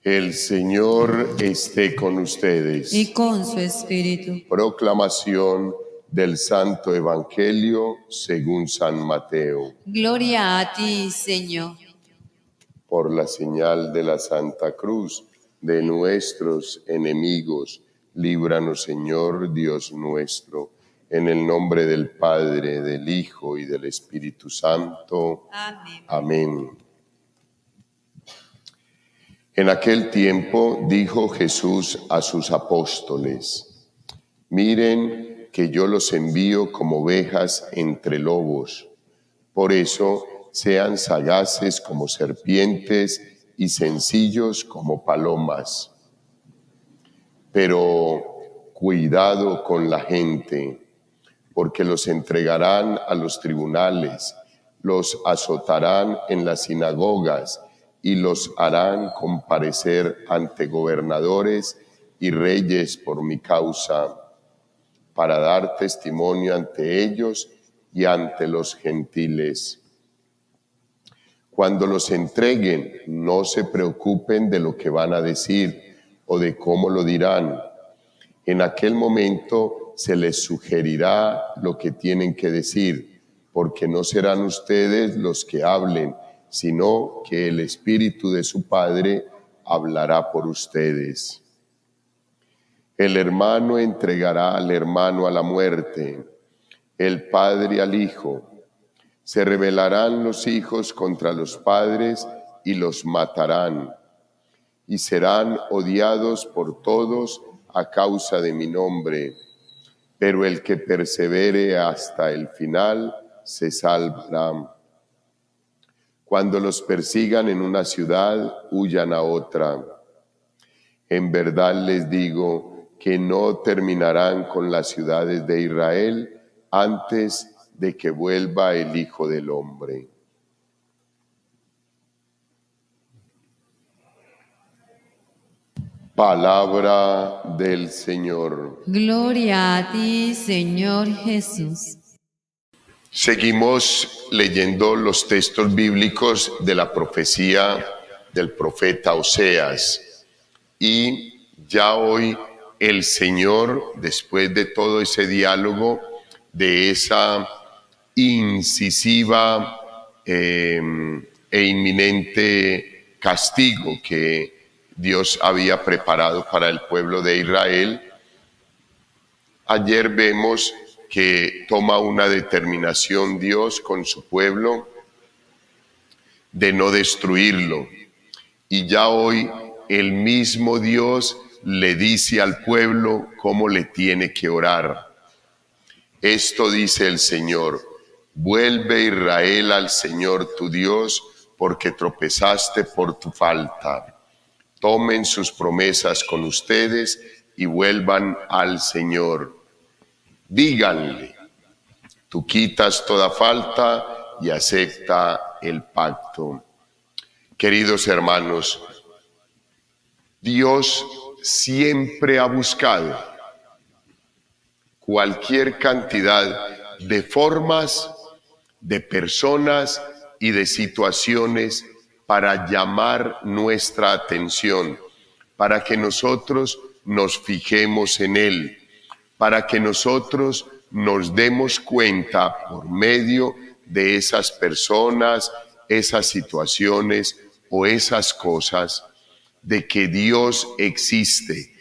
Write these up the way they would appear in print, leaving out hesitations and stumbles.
El Señor esté con ustedes. Y con su espíritu. Proclamación del Santo Evangelio según San Mateo. Gloria a ti, Señor. Por la señal de la Santa Cruz de nuestros enemigos, líbranos, Señor Dios nuestro, en el nombre del Padre, del Hijo y del Espíritu Santo. Amén. Amén. En aquel tiempo dijo Jesús a sus apóstoles: miren que yo los envío como ovejas entre lobos. Por eso sean sagaces como serpientes y sencillos como palomas. Pero cuidado con la gente, porque los entregarán a los tribunales, los azotarán en las sinagogas y los harán comparecer ante gobernadores y reyes por mi causa, para dar testimonio ante ellos y ante los gentiles. Cuando los entreguen, no se preocupen de lo que van a decir o de cómo lo dirán. En aquel momento se les sugerirá lo que tienen que decir, porque no serán ustedes los que hablen, sino que el Espíritu de su Padre hablará por ustedes. El hermano entregará al hermano a la muerte, el padre al hijo. Se rebelarán los hijos contra los padres y los matarán, y serán odiados por todos a causa de mi nombre. Pero el que persevere hasta el final se salvará. Cuando los persigan en una ciudad, huyan a otra. En verdad les digo que no terminarán con las ciudades de Israel antes de que vuelva el Hijo del Hombre. Palabra del Señor. Gloria a ti, Señor Jesús. Seguimos leyendo los textos bíblicos de la profecía del profeta Oseas. Y ya hoy el Señor, después de todo ese diálogo, de esa incisiva e inminente castigo que Dios había preparado para el pueblo de Israel, ayer vemos que toma una determinación Dios con su pueblo de no destruirlo. Y ya hoy el mismo Dios le dice al pueblo cómo le tiene que orar. Esto dice el Señor: vuelve Israel al Señor tu Dios, porque tropezaste por tu falta. Tomen sus promesas con ustedes y vuelvan al Señor. Díganle: tú quitas toda falta y acepta el pacto. Queridos hermanos, Dios siempre ha buscado cualquier cantidad de formas, de personas y de situaciones para llamar nuestra atención, para que nosotros nos fijemos en Él, para que nosotros nos demos cuenta por medio de esas personas, esas situaciones o esas cosas, de que Dios existe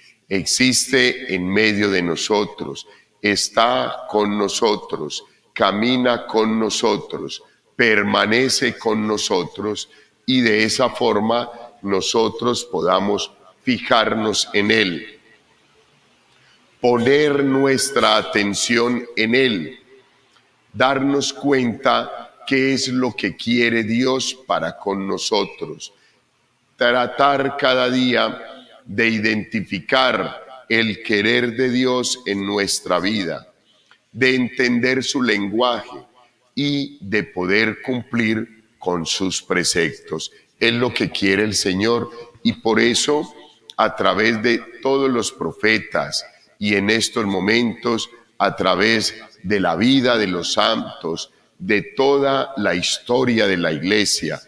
en medio de nosotros, está con nosotros, camina con nosotros, permanece con nosotros, y de esa forma nosotros podamos fijarnos en Él, poner nuestra atención en Él, darnos cuenta qué es lo que quiere Dios para con nosotros, tratar cada día de identificar el querer de Dios en nuestra vida, de entender su lenguaje y de poder cumplir con sus preceptos. Es lo que quiere el Señor, y por eso, a través de todos los profetas y en estos momentos, a través de la vida de los santos, de toda la historia de la Iglesia,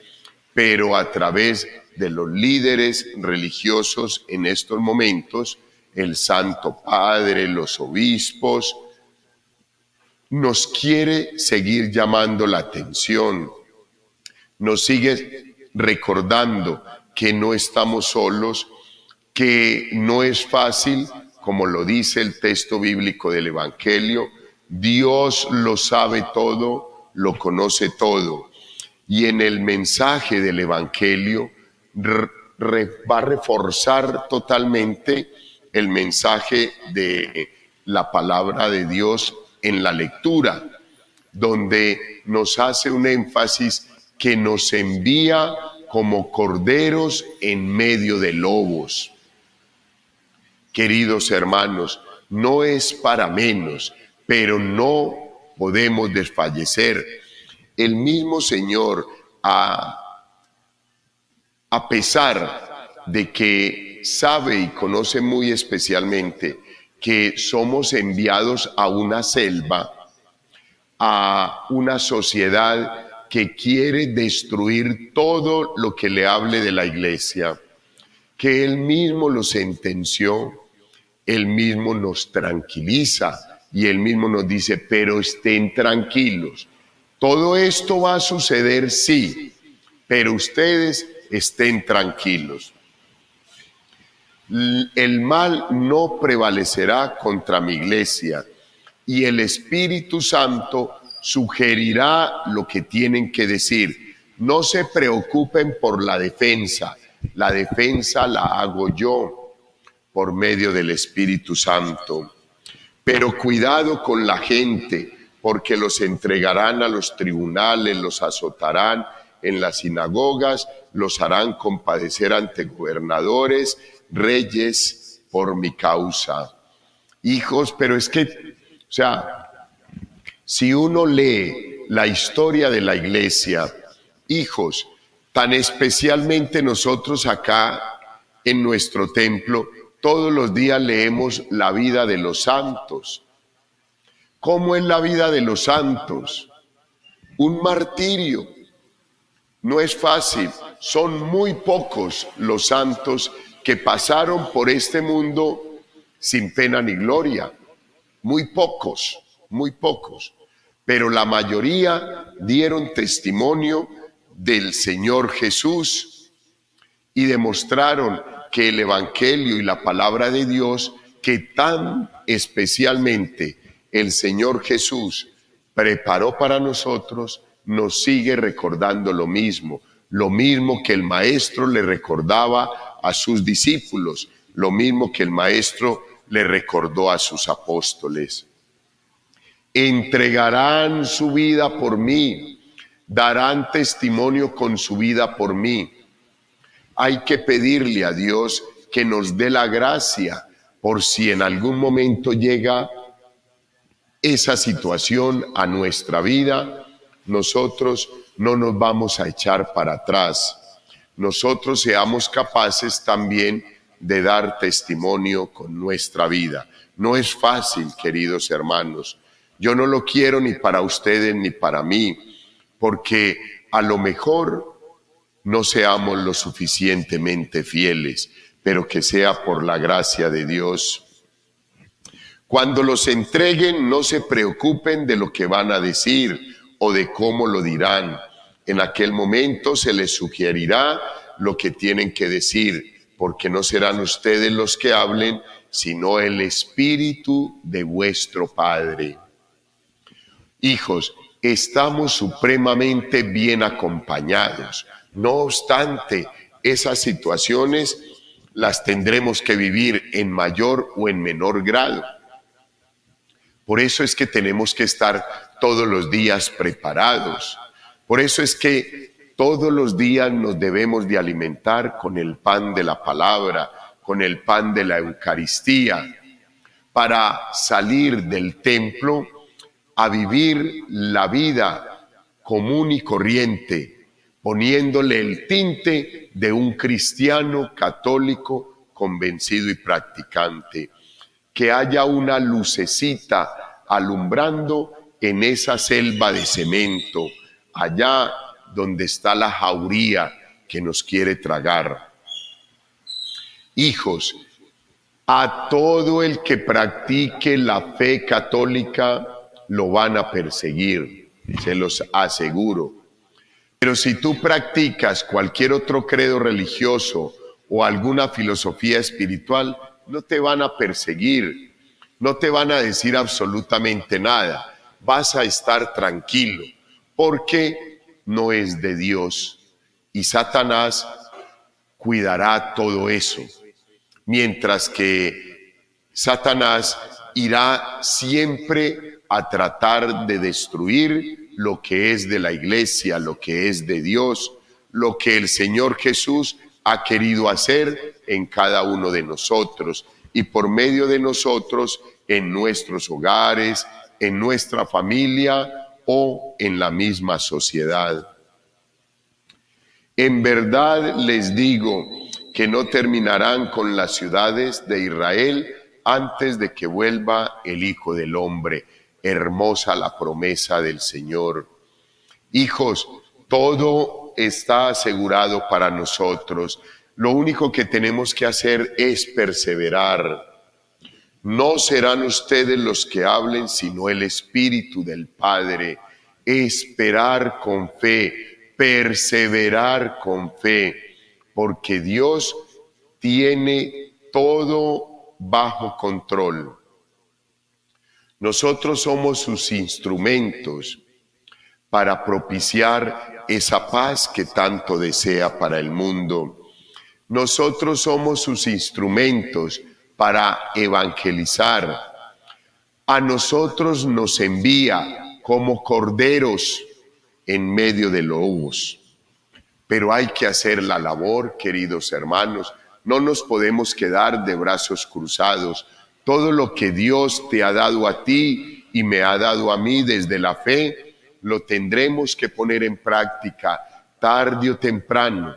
pero a través de los líderes religiosos en estos momentos, el Santo Padre, los obispos, nos quiere seguir llamando la atención, nos sigue recordando que no estamos solos, que no es fácil, como lo dice el texto bíblico del Evangelio. Dios lo sabe todo, lo conoce todo. Y en el mensaje del Evangelio va a reforzar totalmente el mensaje de la palabra de Dios en la lectura, donde nos hace un énfasis que nos envía como corderos en medio de lobos. Queridos hermanos, no es para menos, pero no podemos desfallecer. El mismo Señor, a pesar de que sabe y conoce muy especialmente que somos enviados a una selva, a una sociedad que quiere destruir todo lo que le hable de la iglesia, que Él mismo lo sentenció, Él mismo nos tranquiliza y Él mismo nos dice, pero estén tranquilos. Todo esto va a suceder, sí, pero ustedes estén tranquilos. El mal no prevalecerá contra mi iglesia y el Espíritu Santo sugerirá lo que tienen que decir. No se preocupen por la defensa la hago yo por medio del Espíritu Santo. Pero cuidado con la gente, porque los entregarán a los tribunales, los azotarán en las sinagogas, los harán compadecer ante gobernadores, reyes, por mi causa. Hijos, pero es que, si uno lee la historia de la iglesia, hijos, tan especialmente nosotros acá en nuestro templo, todos los días leemos la vida de los santos. ¿Cómo es la vida de los santos? Un martirio. No es fácil. Son muy pocos los santos que pasaron por este mundo sin pena ni gloria. Muy pocos, muy pocos. Pero la mayoría dieron testimonio del Señor Jesús y demostraron que el Evangelio y la palabra de Dios, que tan especialmente el Señor Jesús preparó para nosotros, nos sigue recordando lo mismo que el Maestro le recordaba a sus discípulos, lo mismo que el Maestro le recordó a sus apóstoles. Entregarán su vida por mí, darán testimonio con su vida por mí. Hay que pedirle a Dios que nos dé la gracia por si en algún momento llega esa situación a nuestra vida, nosotros no nos vamos a echar para atrás. Nosotros seamos capaces también de dar testimonio con nuestra vida. No es fácil, queridos hermanos. Yo no lo quiero ni para ustedes ni para mí, porque a lo mejor no seamos lo suficientemente fieles, pero que sea por la gracia de Dios. Cuando los entreguen, no se preocupen de lo que van a decir o de cómo lo dirán. En aquel momento se les sugerirá lo que tienen que decir, porque no serán ustedes los que hablen, sino el Espíritu de vuestro Padre. Hijos, estamos supremamente bien acompañados. No obstante, esas situaciones las tendremos que vivir en mayor o en menor grado. Por eso es que tenemos que estar todos los días preparados. Por eso es que todos los días nos debemos de alimentar con el pan de la palabra, con el pan de la Eucaristía, para salir del templo a vivir la vida común y corriente, poniéndole el tinte de un cristiano católico convencido y practicante. Que haya una lucecita alumbrando en esa selva de cemento, allá donde está la jauría que nos quiere tragar. Hijos, a todo el que practique la fe católica lo van a perseguir, se los aseguro. Pero si tú practicas cualquier otro credo religioso o alguna filosofía espiritual, no te van a perseguir, no te van a decir absolutamente nada. Vas a estar tranquilo, porque no es de Dios. Y Satanás cuidará todo eso. Mientras que Satanás irá siempre a tratar de destruir lo que es de la iglesia, lo que es de Dios, lo que el Señor Jesús ha querido hacer en cada uno de nosotros y por medio de nosotros en nuestros hogares, en nuestra familia o en la misma sociedad. En verdad les digo que no terminarán con las ciudades de Israel antes de que vuelva el Hijo del Hombre. Hermosa la promesa del Señor. Hijos, todo está asegurado para nosotros. Lo único que tenemos que hacer es perseverar. No serán ustedes los que hablen, sino el Espíritu del Padre. Esperar con fe, perseverar con fe, porque Dios tiene todo bajo control. Nosotros somos sus instrumentos para propiciar esa paz que tanto desea para el mundo. Nosotros somos sus instrumentos para evangelizar. A nosotros nos envía como corderos en medio de lobos. Pero hay que hacer la labor, queridos hermanos. No nos podemos quedar de brazos cruzados. Todo lo que Dios te ha dado a ti y me ha dado a mí desde la fe, lo tendremos que poner en práctica tarde o temprano.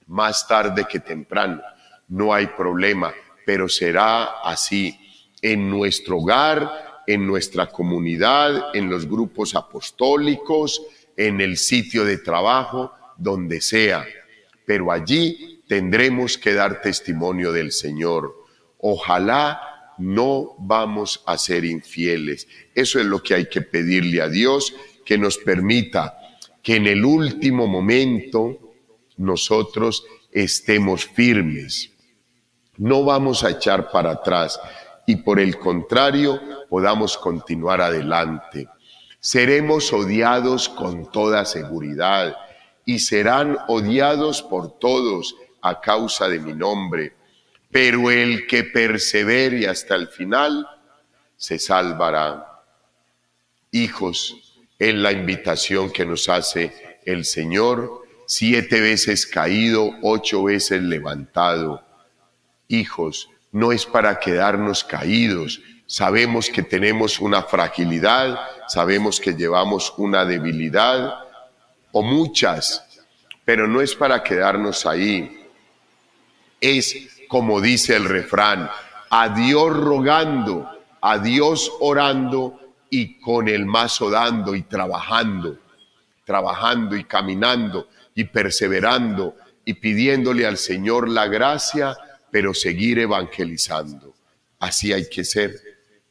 Más tarde que temprano, no hay problema, pero será así en nuestro hogar, en nuestra comunidad, en los grupos apostólicos, en el sitio de trabajo, donde sea. Pero allí tendremos que dar testimonio del Señor. Ojalá no vamos a ser infieles. Eso es lo que hay que pedirle a Dios, que nos permita que en el último momento nosotros estemos firmes. No vamos a echar para atrás y por el contrario podamos continuar adelante. Seremos odiados con toda seguridad y serán odiados por todos a causa de mi nombre. Pero el que persevere hasta el final se salvará. Hijos, es la invitación que nos hace el Señor: 7 veces caído, 8 veces levantado. Hijos, no es para quedarnos caídos. Sabemos que tenemos una fragilidad, sabemos que llevamos una debilidad, o muchas, pero no es para quedarnos ahí. Es como dice el refrán: a Dios rogando, a Dios orando y con el mazo dando y trabajando y caminando y perseverando y pidiéndole al Señor la gracia, pero seguir evangelizando. Así hay que ser.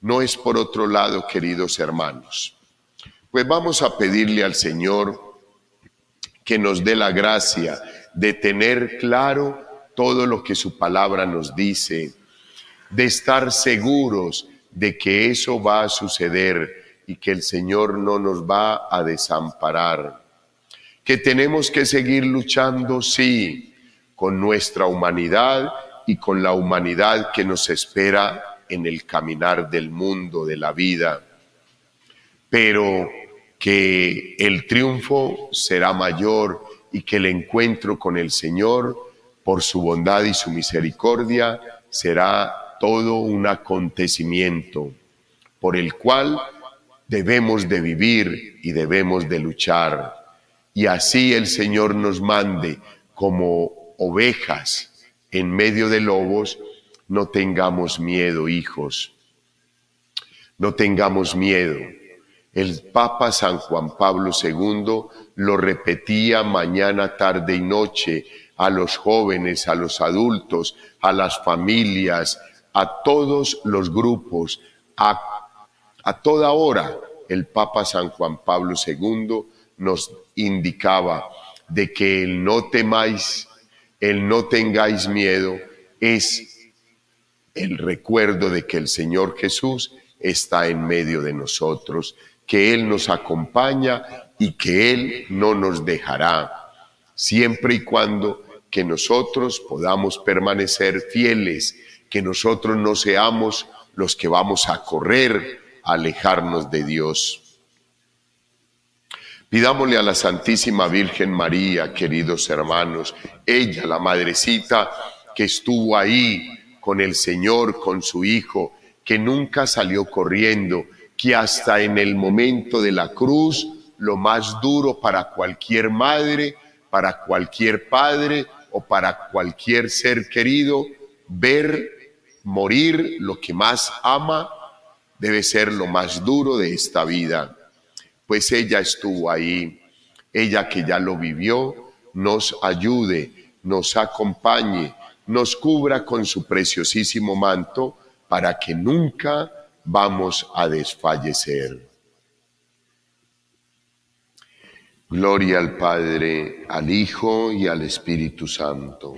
No es por otro lado, queridos hermanos. Pues vamos a pedirle al Señor que nos dé la gracia de tener claro todo lo que su palabra nos dice, de estar seguros de que eso va a suceder y que el Señor no nos va a desamparar. Que tenemos que seguir luchando, sí, con nuestra humanidad y con la humanidad que nos espera en el caminar del mundo, de la vida, pero que el triunfo será mayor y que el encuentro con el Señor, por su bondad y su misericordia, será todo un acontecimiento por el cual debemos de vivir y debemos de luchar. Y así el Señor nos mande como ovejas en medio de lobos. No tengamos miedo, hijos. No tengamos miedo. El Papa San Juan Pablo II lo repetía mañana, tarde y noche a los jóvenes, a los adultos, a las familias, a todos los grupos, a toda hora. El Papa San Juan Pablo II nos indicaba de que el no temáis, el no tengáis miedo, es el recuerdo de que el Señor Jesús está en medio de nosotros, que Él nos acompaña y que Él no nos dejará, siempre y cuando que nosotros podamos permanecer fieles, que nosotros no seamos los que vamos a correr, a alejarnos de Dios. Pidámosle a la Santísima Virgen María, queridos hermanos, ella, la madrecita que estuvo ahí con el Señor, con su Hijo, que nunca salió corriendo, que hasta en el momento de la cruz, lo más duro para cualquier madre, para cualquier padre o para cualquier ser querido, ver morir lo que más ama, debe ser lo más duro de esta vida. Pues ella estuvo ahí, ella que ya lo vivió, nos ayude, nos acompañe, nos cubra con su preciosísimo manto para que nunca vamos a desfallecer. Gloria al Padre, al Hijo y al Espíritu Santo.